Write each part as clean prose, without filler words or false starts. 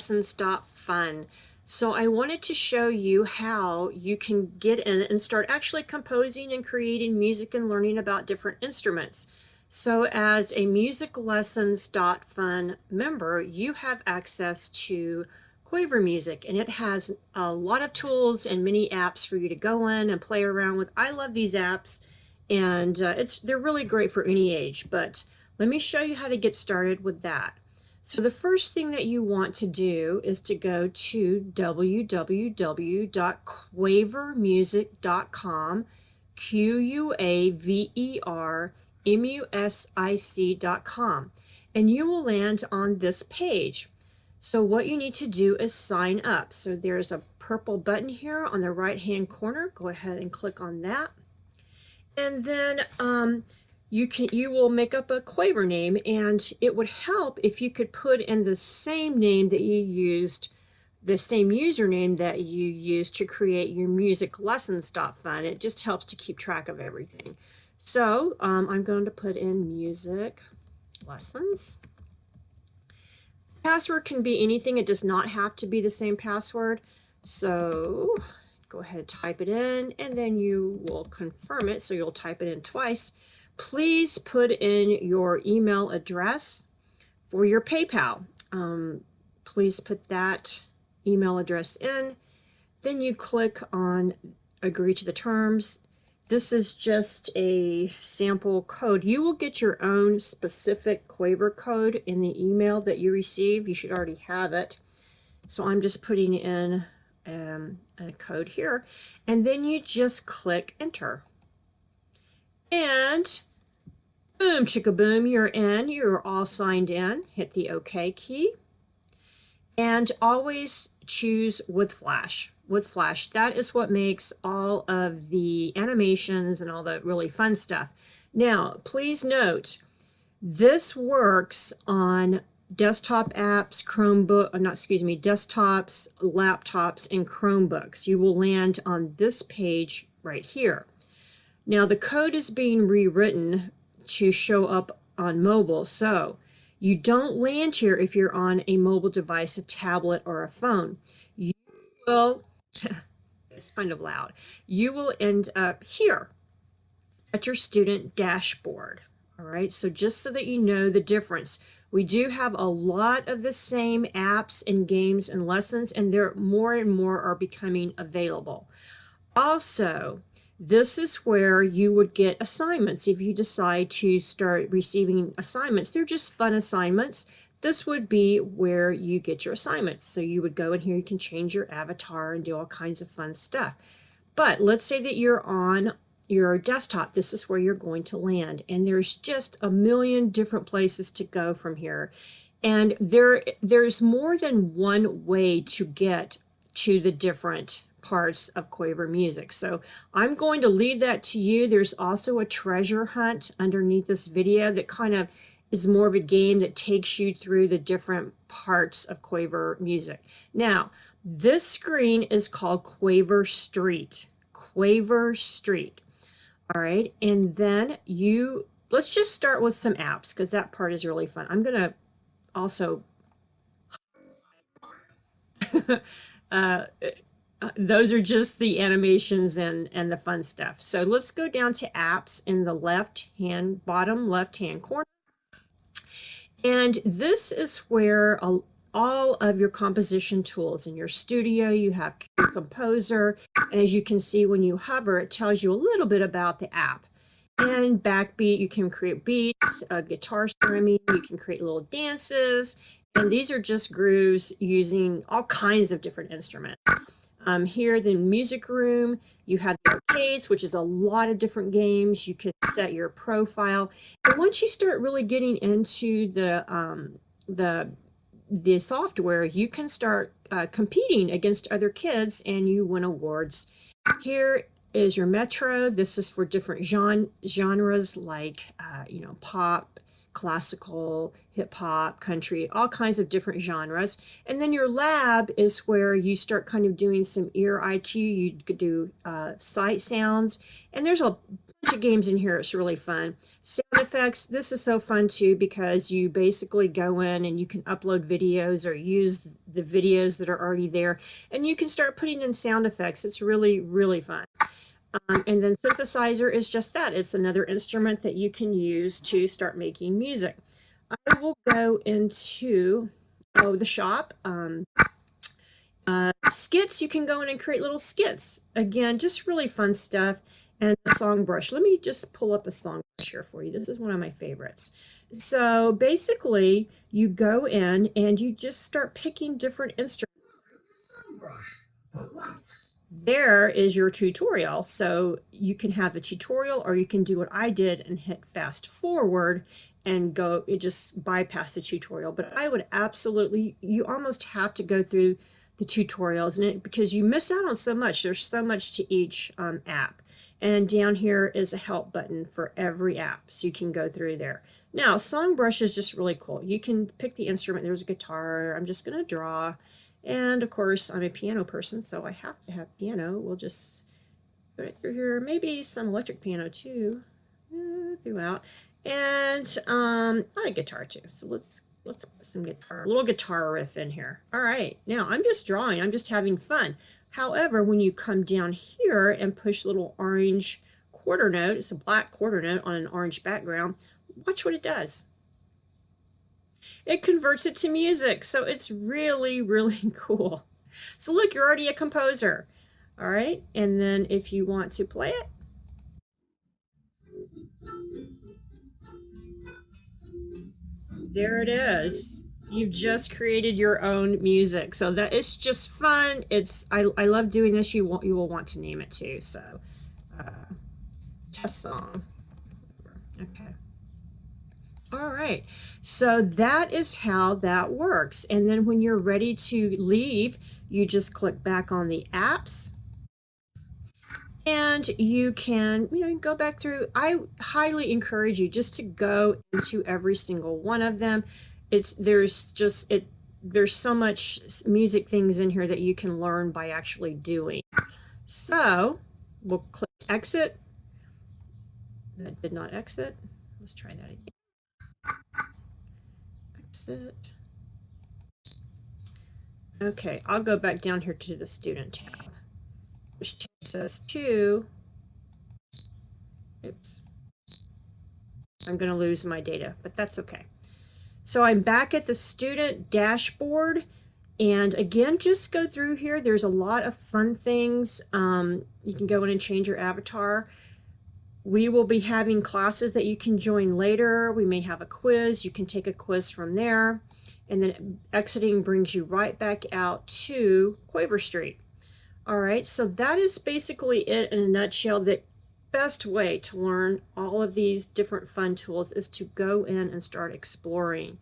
Lessons.fun. So I wanted to show you how you can get in and start actually composing and creating music and learning about different instruments. So as a Music Lessons.fun member, you have access to Quaver Music, and it has a lot of tools and many apps for you to go in and play around with. I love these apps, and they're really great for any age, but let me show you how to get started with that. So the first thing that you want to do is to go to www.quavermusic.com, quavermusic.com, and you will land on this page. So what you need to do is sign up. So there's a purple button here on the right-hand corner. Go ahead and click on that. And then you will make up a Quaver name, and it would help if you could put in the same name that you used, the same username that you used to create your Music Lessons.fun. It just helps to keep track of everything. So I'm going to put in Music Lessons. Password can be anything. It does not have to be the same password. So go ahead and type it in, and then you will confirm it. So you'll type it in twice. Please put in your email address for your PayPal. Please put that email address in. Then you click on Agree to the Terms. This is just a sample code. You will get your own specific Quaver code in the email that you receive. You should already have it. So I'm just putting in a code here, and then you just click Enter. And boom, chicka-boom, you're in. You're all signed in. Hit the OK key. And always choose with Flash. With Flash, that is what makes all of the animations and all the really fun stuff. Now, please note, this works on desktop apps, desktops, laptops, and Chromebooks. You will land on this page right here. Now, the code is being rewritten to show up on mobile, so you don't land here if you're on a mobile device, a tablet, or a phone. You will, it's kind of loud, you will end up here at your student dashboard. All right, so just so that you know the difference, we do have a lot of the same apps and games and lessons, and there more and more are becoming available. Also, this is where you would get assignments. If you decide to start receiving assignments, they're just fun assignments. This would be where you get your assignments. So you would go in here, you can change your avatar and do all kinds of fun stuff. But let's say that you're on your desktop. This is where you're going to land, and there's just a million different places to go from here, and there's more than one way to get to the different parts of Quaver Music. So I'm going to leave that to you. There's also a treasure hunt underneath this video that kind of is more of a game that takes you through the different parts of Quaver Music. Now, this screen is called Quaver Street. Quaver Street. All right, and then let's just start with some apps, because that part is really fun. I'm gonna also those are just the animations and the fun stuff. So let's go down to apps in the bottom left-hand corner. And this is where all of your composition tools in your studio, you have Composer, and as you can see when you hover, it tells you a little bit about the app. And Backbeat, you can create beats, guitar strumming, you can create little dances, and these are just grooves using all kinds of different instruments. Here, the music room, you have the arcades, which is a lot of different games. You can set your profile, and once you start really getting into the software, you can start competing against other kids, and you win awards. Here is your Metro. This is for different genres like pop, classical, hip hop, country, all kinds of different genres. And then your lab is where you start kind of doing some ear IQ. You could do sight sounds, and there's a bunch of games in here. It's really fun. Sound effects, this is so fun too because you basically go in and you can upload videos or use the videos that are already there, and you can start putting in sound effects. It's really, really fun. And then Synthesizer is just that. It's another instrument that you can use to start making music. I will go into the shop. Skits, you can go in and create little skits. Again, just really fun stuff. And the song brush. Let me just pull up the song brush here for you. This is one of my favorites. So basically, you go in and you just start picking different instruments. There is your tutorial. So you can have the tutorial, or you can do what I did and hit fast forward and go, it just bypass the tutorial. But I would absolutely, you almost have to go through the tutorials because you miss out on so much. There's so much to each app. And down here is a help button for every app, so you can go through there. Now, Song Brush is just really cool. You can pick the instrument. There's a guitar. I'm just going to draw. And, of course, I'm a piano person, so I have to have piano. We'll just go right through here. Maybe some electric piano, too, throughout. And I like guitar, too. So let's put some guitar, a little guitar riff in here. All right, now I'm just drawing. I'm just having fun. However, when you come down here and push little orange quarter note, it's a black quarter note on an orange background, watch what it does. It converts it to music, so it's really, really cool. So look, you're already a composer. All right, and then if you want to play it, there it is. You've just created your own music. So that it's just fun. I love doing this. You will want to name it too. So test song. Okay. All right. So that is how that works. And then when you're ready to leave, you just click back on the apps. And you can, go back through. I highly encourage you just to go into every single one of them. There's so much music things in here that you can learn by actually doing. So we'll click exit. That did not exit. Let's try that again. Exit. Okay, I'll go back down here to the student tab, which takes us to, oops, I'm going to lose my data, but that's okay. So I'm back at the student dashboard, and again, just go through here. There's a lot of fun things. You can go in and change your avatar. We will be having classes that you can join later. We may have a quiz. You can take a quiz from there, and then exiting brings you right back out to Quaver Street. All right, so that is basically it in a nutshell. The best way to learn all of these different fun tools is to go in and start exploring.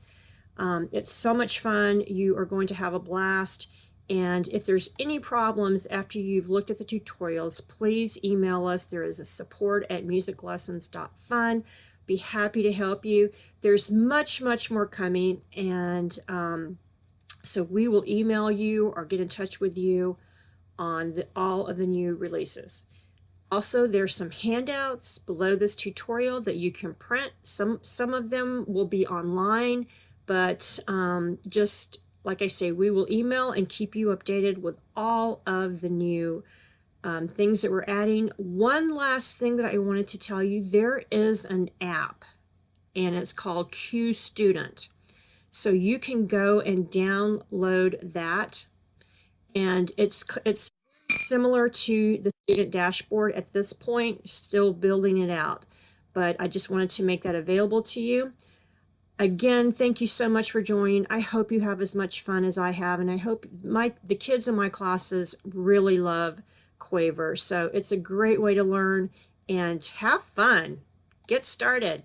It's so much fun. You are going to have a blast. And if there's any problems after you've looked at the tutorials, please email us. There is a support@musiclessons.fun. Be happy to help you. There's much, much more coming. And so we will email you or get in touch with you on all of the new releases. Also, there's some handouts below this tutorial that you can print. Some of them will be online, but just like I say, we will email and keep you updated with all of the new things that we're adding. One last thing that I wanted to tell you, there is an app, and it's called Q Student. So you can go and download that, and it's similar to the student dashboard at this point, still building it out, but I just wanted to make that available to you. Again, thank you so much for joining. I hope you have as much fun as I have, and I hope the kids in my classes really love Quaver. So it's a great way to learn and have fun. Get started.